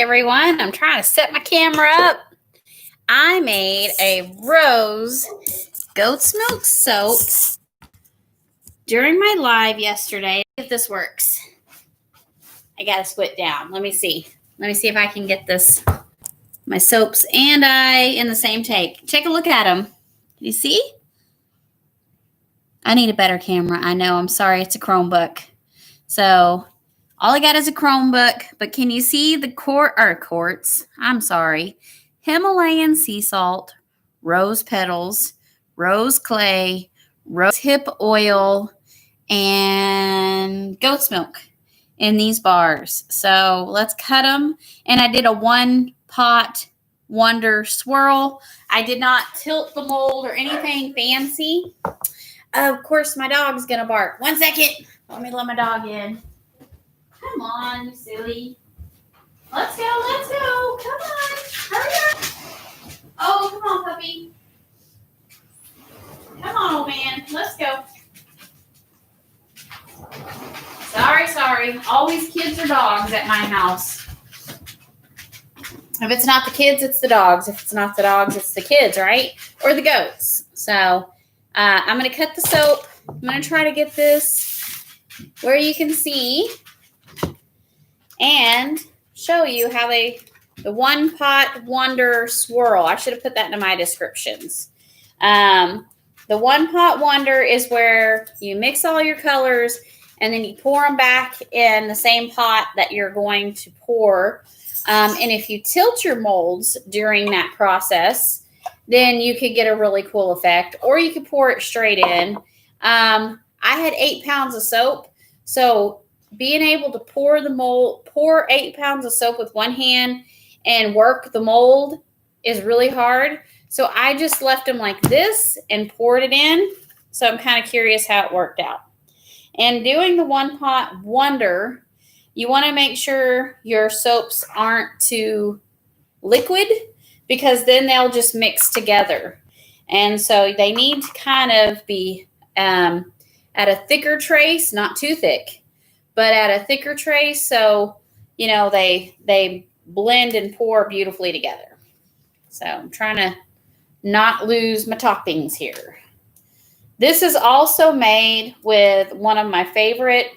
everyone. I'm trying to set my camera up. I made a rose goat's milk soap during my live yesterday. If this works. I got to split down. Let me see. Let me see if I can get this. My soaps and I in the same take. Take a look at them. Can you see? I need a better camera. I know. I'm sorry. It's a Chromebook. So all I got is a Chromebook. But can you see the quartz? I'm sorry. Himalayan sea salt, rose petals, rose clay, rose hip oil, and goat's milk in these bars. So let's cut them. And I did a 1-pot wonder swirl. I did not tilt the mold or anything fancy. Of course, my dog's going to bark. 1 second. Let me let my dog in. Come on, you silly. Let's go. Let's go. Come on. Hurry up. Oh, come on, puppy. Come on, old man. Let's go. Sorry. Always kids or dogs at my house. If it's not the kids, it's the dogs. If it's not the dogs, it's the kids, right? Or the goats. So I'm going to cut the soap. I'm going to try to get this where you can see and show you how the 1-pot wonder swirl. I should have put that in my descriptions. The 1-pot wonder is where you mix all your colors and then you pour them back in the same pot that you're going to pour. And if you tilt your molds during that process, then you could get a really cool effect, or you could pour it straight in. I had 8 pounds of soap, so being able to pour 8 pounds of soap with one hand and work the mold is really hard. So I just left them like this and poured it in. So I'm kind of curious how it worked out. And doing the 1-pot wonder, you want to make sure your soaps aren't too liquid, because then they'll just mix together. And so they need to kind of be at a thicker trace, not too thick, but at a thicker trace. So, you know, they blend and pour beautifully together. So I'm trying to not lose my toppings here. This is also made with one of my favorite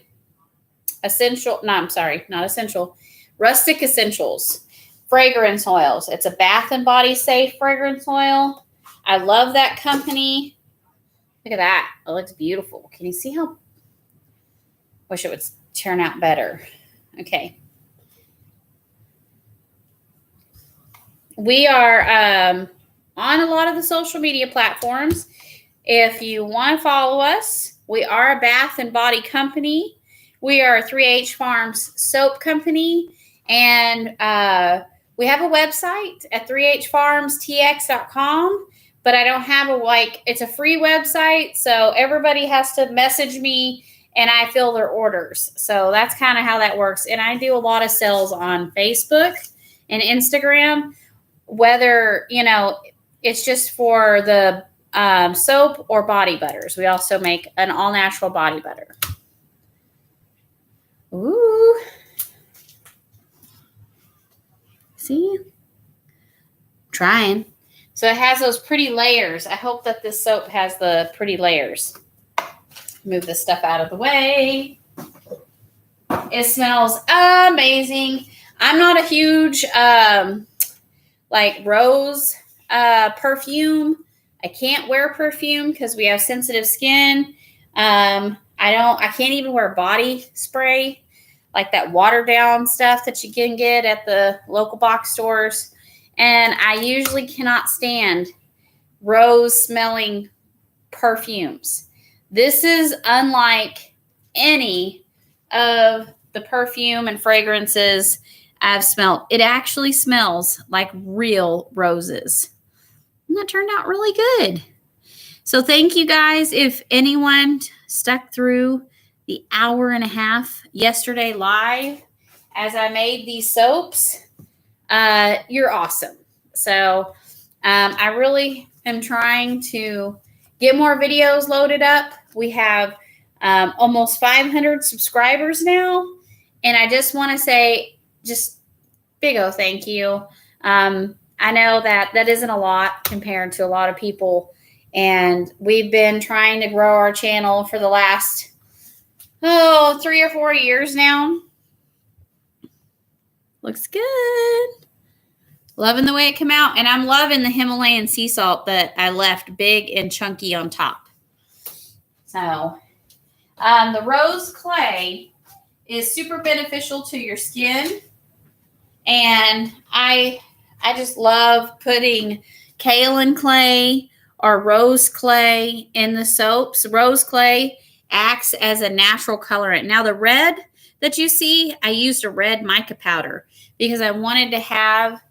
Rustic Essentials fragrance oils. It's a Bath and Body Safe fragrance oil. I love that company. Look at that. It looks beautiful. Can you see how? Wish it would turn out better. Okay. We are on a lot of the social media platforms. If you want to follow us, we are a bath and body company. We are a 3H Farms soap company, and we have a website at 3hfarmstx.com, but I don't have it's a free website, so everybody has to message me and I fill their orders. So that's kind of how that works. And I do a lot of sales on Facebook and Instagram, whether, it's just for the soap or body butters. We also make an all-natural body butter. Ooh. See? Trying. So it has those pretty layers. I hope that this soap has the pretty layers. Move this stuff out of the way. It smells amazing. I'm not a huge rose perfume. I can't wear perfume because we have sensitive skin. I can't even wear body spray, like that watered down stuff that you can get at the local box stores. And I usually cannot stand rose smelling perfumes. This is unlike any of the perfume and fragrances I've smelled. It actually smells like real roses. And that turned out really good. So thank you guys. If anyone stuck through the 1.5 yesterday live as I made these soaps, you're awesome. So I really am trying to get more videos loaded up. We have almost 500 subscribers now. And I just want to say, just Big O thank you. I know that isn't a lot compared to a lot of people, and we've been trying to grow our channel for the last 3 or 4 years now. Looks good. Loving the way it came out, and I'm loving the Himalayan sea salt that I left big and chunky on top. So the rose clay is super beneficial to your skin, and I just love putting kaolin clay or rose clay in the soaps. Rose clay acts as a natural colorant. Now the red that you see, I used a red mica powder because I wanted to have,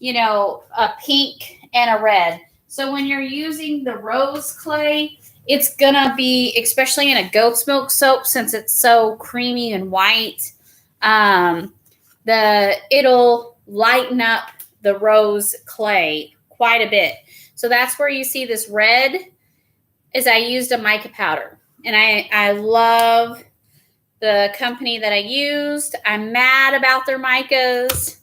a pink and a red. So when you're using the rose clay, it's gonna be, especially in a goat's milk soap, since it's so creamy and white, it'll lighten up the rose clay quite a bit. So that's where you see this red is I used a mica powder. And I love the company that I used. I'm mad about their micas.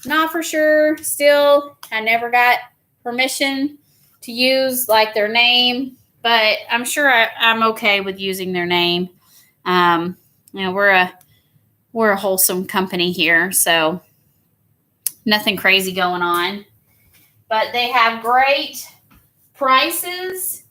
Not for sure. Still, I never got permission to use like their name, but I'm sure I'm okay with using their name. We're a wholesome company here, so nothing crazy going on. But they have great prices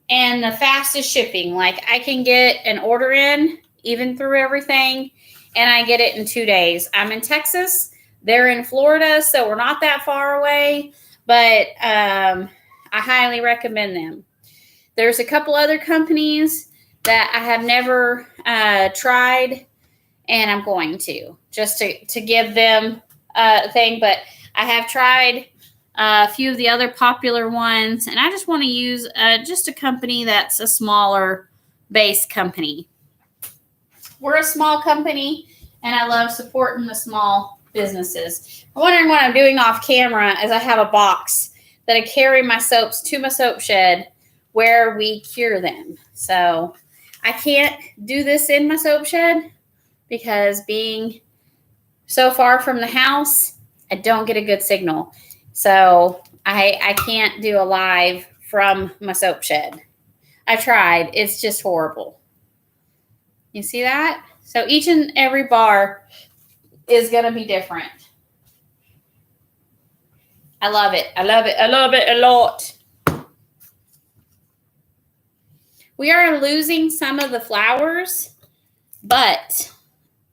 and the fastest shipping. Like I can get an order in even through everything, and I get it in 2 days. I'm in Texas. They're in Florida, so we're not that far away, but I highly recommend them. There's a couple other companies that I have never tried, and I'm going to, just to give them a thing. But I have tried a few of the other popular ones, and I just want to use just a company that's a smaller base company. We're a small company, and I love supporting the small businesses. I'm wondering what I'm doing off camera is I have a box that I carry my soaps to my soap shed where we cure them. So I can't do this in my soap shed because being so far from the house, I don't get a good signal. So I can't do a live from my soap shed. I tried. It's just horrible. You see that? So each and every bar is going to be different. I love it. I love it. I love it a lot. We are losing some of the flowers, but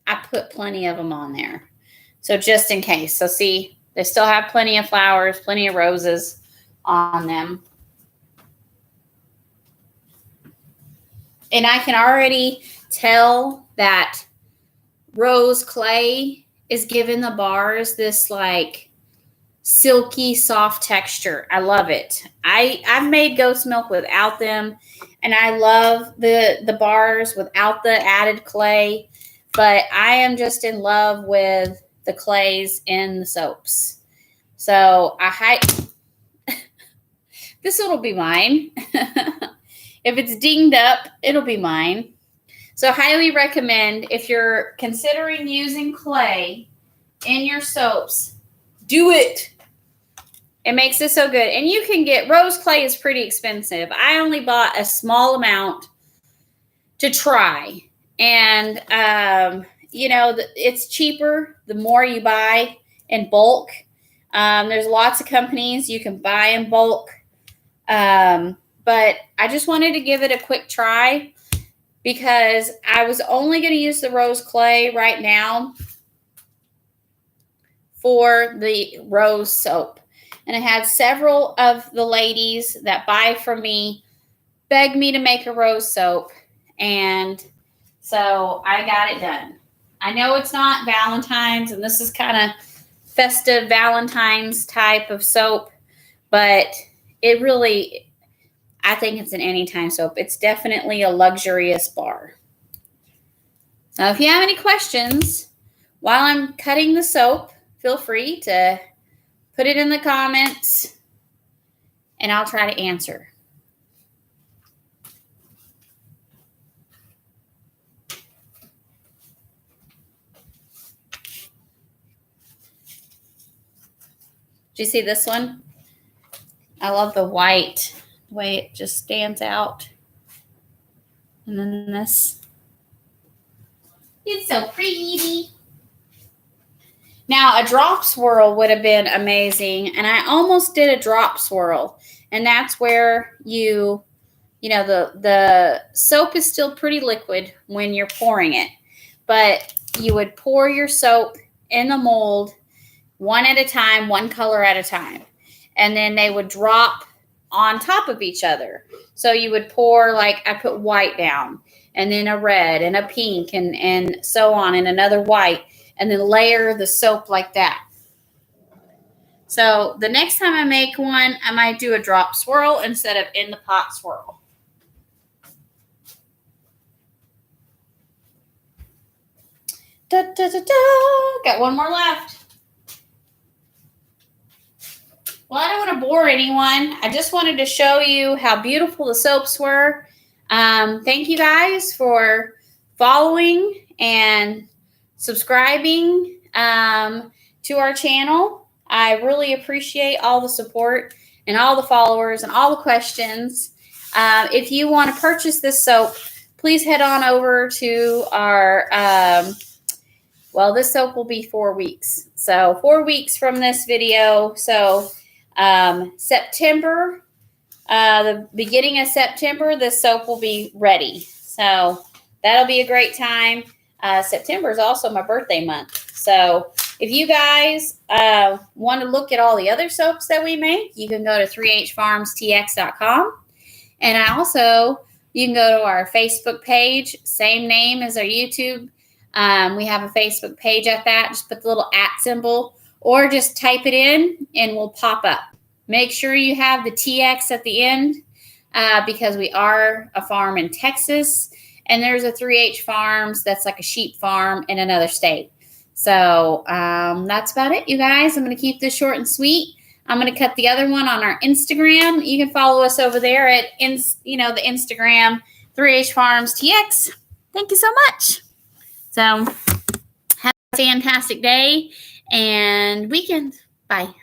I put plenty of them on there. So just in case. So see, they still have plenty of flowers, plenty of roses on them. And I can already tell that rose clay is giving the bars this like silky, soft texture. I love it. I've made goat's milk without them, and I love the bars without the added clay, but I am just in love with the clays in the soaps. So this will be mine. If it's dinged up, it'll be mine. So highly recommend, if you're considering using clay in your soaps, do it. It makes it so good. And you can get, rose clay is pretty expensive. I only bought a small amount to try. And, it's cheaper the more you buy in bulk. There's lots of companies you can buy in bulk. But I just wanted to give it a quick try because I was only going to use the rose clay right now for the rose soap. And I had several of the ladies that buy from me beg me to make a rose soap. And so I got it done. I know it's not Valentine's, and this is kind of festive Valentine's type of soap, but it really, I think it's an anytime soap. It's definitely a luxurious bar. So if you have any questions while I'm cutting the soap, feel free to put it in the comments, and I'll try to answer. Do you see this one? I love the white, the way it just stands out. And then this. It's so pretty. Now, a drop swirl would have been amazing, and I almost did a drop swirl, and that's where you know, the soap is still pretty liquid when you're pouring it, but you would pour your soap in the mold one at a time, one color at a time, and then they would drop on top of each other. So you would pour, like I put white down, and then a red and a pink and so on, and another white, and then layer the soap like that. So the next time I make one, I might do a drop swirl instead of in the pot swirl. Da, da, da, da. Got one more left. Well, I don't want to bore anyone. I just wanted to show you how beautiful the soaps were. Thank you guys for following and subscribing to our channel. I really appreciate all the support and all the followers and all the questions. If you want to purchase this soap, please head on over to our, well, this soap will be 4 weeks. So 4 weeks from this video. So September, the beginning of September, this soap will be ready. So that'll be a great time. September is also my birthday month. So if you guys want to look at all the other soaps that we make, you can go to 3hfarmstx.com. And you can go to our Facebook page, same name as our YouTube. We have a Facebook page at that. Just put the little @ symbol or just type it in and we'll pop up. Make sure you have the TX at the end because we are a farm in Texas. And there's a 3H Farms that's like a sheep farm in another state. So that's about it, you guys. I'm going to keep this short and sweet. I'm going to cut the other one on our Instagram. You can follow us over there at the Instagram 3H Farms TX. Thank you so much. So have a fantastic day and weekend. Bye.